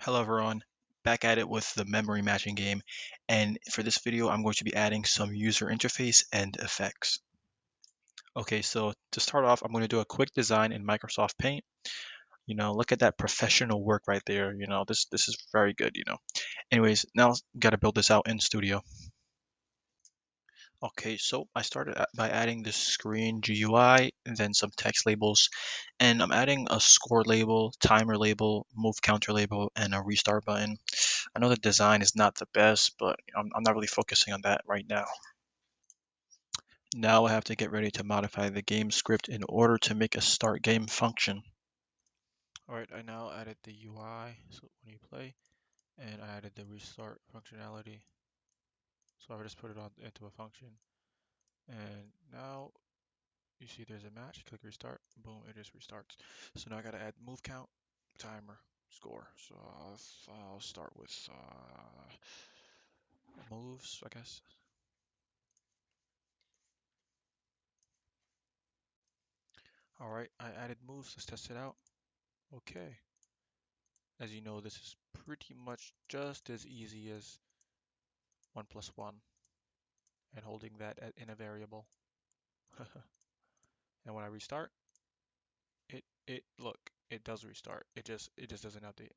Hello everyone, back at it with the memory matching game, and for this video I'm going to be adding some user interface and effects. Okay, so to start off I'm going to do a quick design in Microsoft Paint. Look at that professional work right there. This is very good. Anyways, now got to build this out in Studio. Okay, so I started by adding this screen GUI and then some text labels, and I'm adding a score label, timer label, move counter label, and a restart button. I know the design is not the best, but I'm not really focusing on that right now. Now I have to get ready to modify the game script in order to make a start game function. Alright, I now added the UI, so when you play, and I added the restart functionality. So I just put it on into a function. And now you see there's a match, click restart, boom, it just restarts. So now I gotta add move count, timer, score. So I'll start with moves, I guess. Alright, I added moves, let's test it out. Okay. As you know, this is pretty much just as easy as 1 plus 1 and holding that in a variable. And when I restart, look, it does restart. It just doesn't update.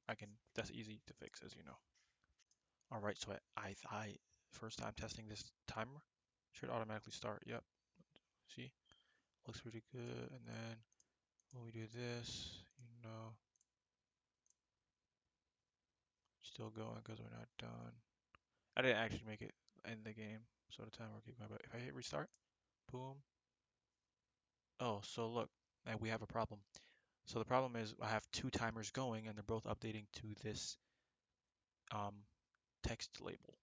That's easy to fix, as you know. All right, so I first time testing this timer should automatically start. Yep. See? Looks pretty good. And then when we do this, still going because we're not done. I didn't actually make it in the game, so the timer will keep going. But if I hit restart, boom. Oh, so look, and we have a problem. So the problem is I have two timers going and they're both updating to this um, text label.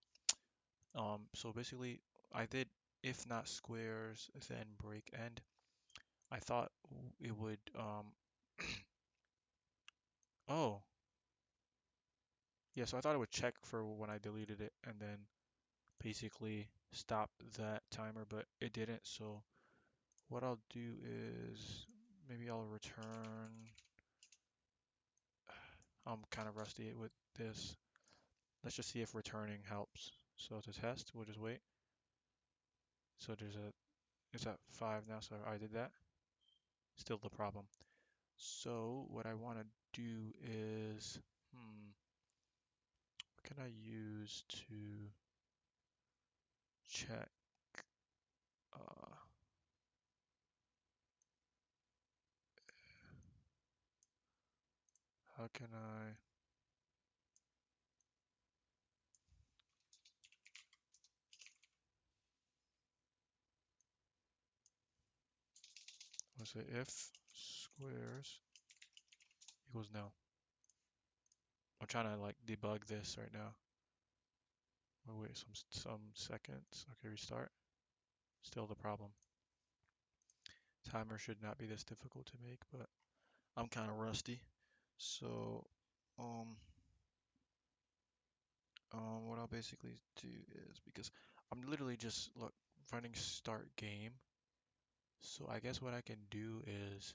So basically I did if not squares, then break end. I thought it would, oh, yeah, so I thought it would check for when I deleted it and then basically stop that timer, but it didn't. So what I'll do is maybe I'll return. I'm kind of rusty with this. Let's just see if returning helps. So to test, we'll just wait. So it's at 5 now, so I did that. Still the problem. So what I want to do is, what can I use to check? Uh, how can I? Let's say if squares equals no. I'm trying to like debug this right now. We'll wait some seconds. Okay, restart. Still the problem. Timer should not be this difficult to make, but I'm kind of rusty. So, um, what I'll basically do is because I'm literally just look running start game. So I guess what I can do is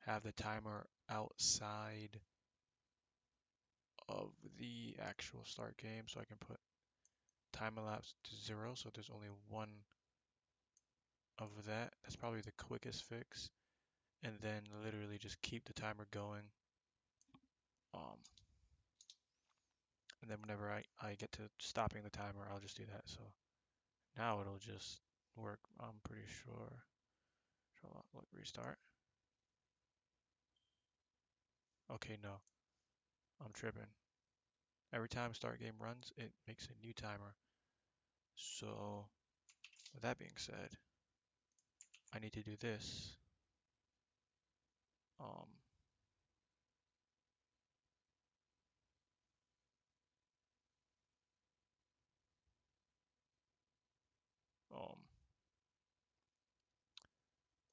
have the timer outside of the actual start game, so I can put time elapsed to 0, so there's only one of that. That's probably the quickest fix, and then literally just keep the timer going. Um, and then whenever I get to stopping the timer, I'll just do that. So now it'll just work, I'm pretty sure. Look, restart. Okay, no, I'm tripping. Every time start game runs, it makes a new timer. So with that being said, I need to do this. Um, um,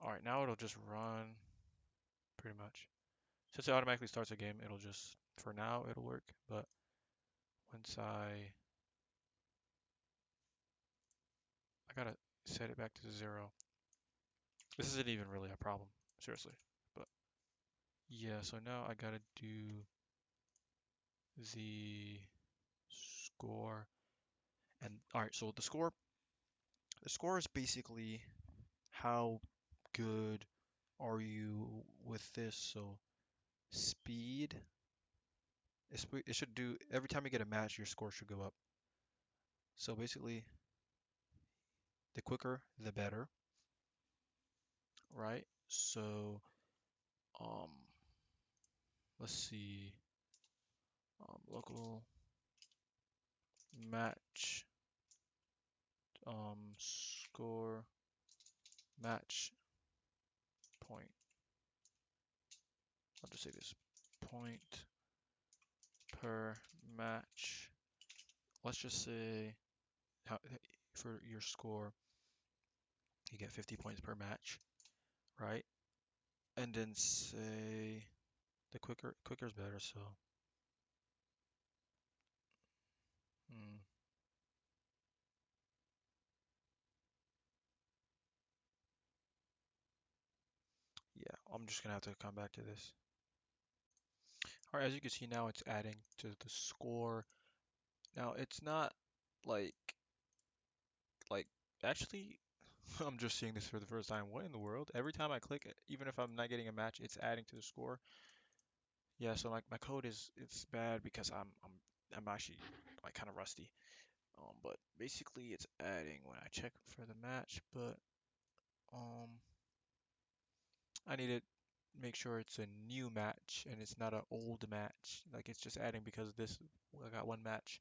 all right, now it'll just run pretty much. Since it automatically starts a game, it'll just, for now, it'll work. But once I gotta set it back to 0. This isn't even really a problem, seriously. But yeah, so now I gotta do the score. And all right, so the score is basically how good are you with this. So speed, it should do every time you get a match, your score should go up. So basically, the quicker, the better, right? So um, let's see, local match score match point. I'll just say this point per match. Let's just say how, for your score, you get 50 points per match, right? And then say the quicker is better. So, hmm, yeah, I'm just gonna have to come back to this. All right, as you can see now, it's adding to the score. Now it's not like like actually, I'm just seeing this for the first time. What in the world? Every time I click it, even if I'm not getting a match, it's adding to the score. Yeah, so like my code is it's bad because I'm actually like kind of rusty. But basically it's adding when I check for the match, but um I need to make sure it's a new match and it's not an old match. Like it's just adding because this I got one match,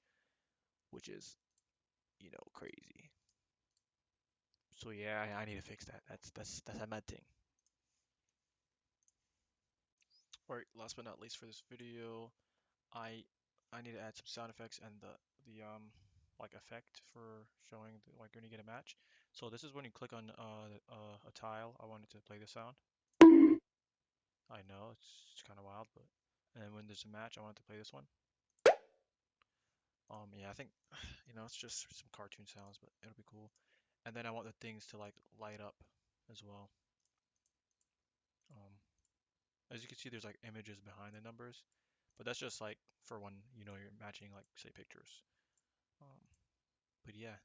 which is, crazy. So yeah, I need to fix that. That's a mad thing. Alright, last but not least for this video, I I need to add some sound effects and the like effect for showing like when you get a match. So this is when you click on a tile. I wanted to play the sound. I know it's kind of wild, but and then when there's a match, I want to play this one. Yeah, I think it's just some cartoon sounds, but it'll be cool. And then I want the things to like light up as well. Um, as you can see, there's like images behind the numbers, but that's just like for when you're matching like say pictures. Um, but yeah,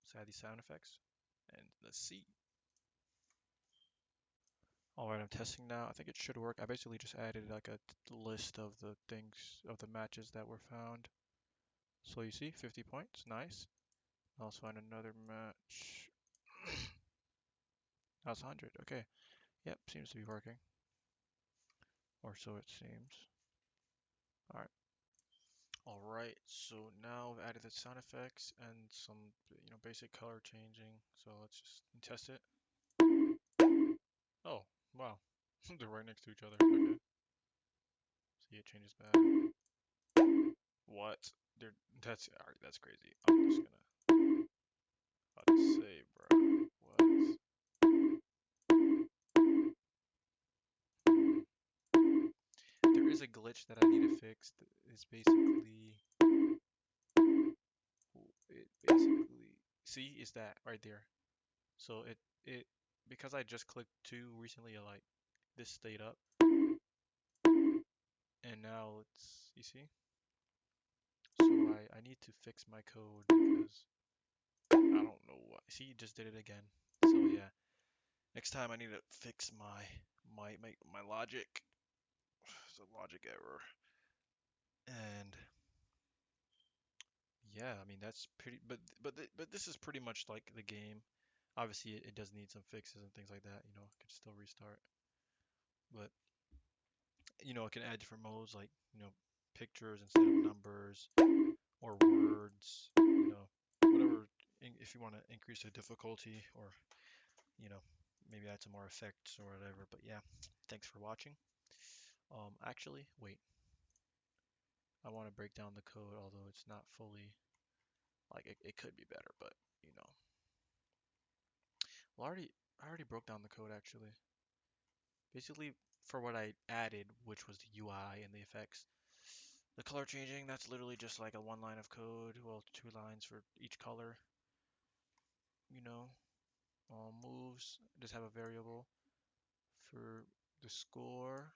let's add these sound effects and let's see. All right, I'm testing now. I think it should work. I basically just added like a list of the things of the matches that were found. So you see, 50 points, nice. I'll find another match. That's 100. Okay. Yep, seems to be working. Or so it seems. All right. All right. So now I've added the sound effects and some, basic color changing. So let's just test it. Oh, wow. They're right next to each other. Okay. See, it changes back. What? They're that's all right. That's crazy. I'm just gonna about to say, bro. What? There is a glitch that I need to fix. That is basically it basically see is that right there. So it because I just clicked two recently, like this stayed up, and now it's you see. So I need to fix my code because I don't know what. See, it just did it again. So yeah, next time I need to fix my logic. It's a logic error, and yeah, I mean that's pretty. But this is pretty much like the game. Obviously, it does need some fixes and things like that. It could still restart, but it can add different modes like pictures instead of numbers or words. Whatever. If you want to increase the difficulty or you know maybe add some more effects or whatever. But yeah, thanks for watching. Actually, wait. I want to break down the code, although it's not fully like it could be better, but you know. Well, I already broke down the code actually. Basically, for what I added, which was the UI and the effects, the color changing, that's literally just like a one line of code. Well, two lines for each color. You know, moves just have a variable for the score,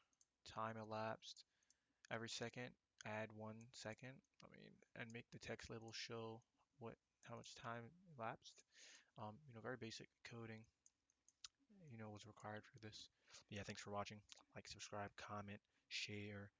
time elapsed every second. add 1 second. And make the text label show what how much time elapsed. Very basic coding, was required for this. But yeah, thanks for watching. Like, subscribe, comment, share.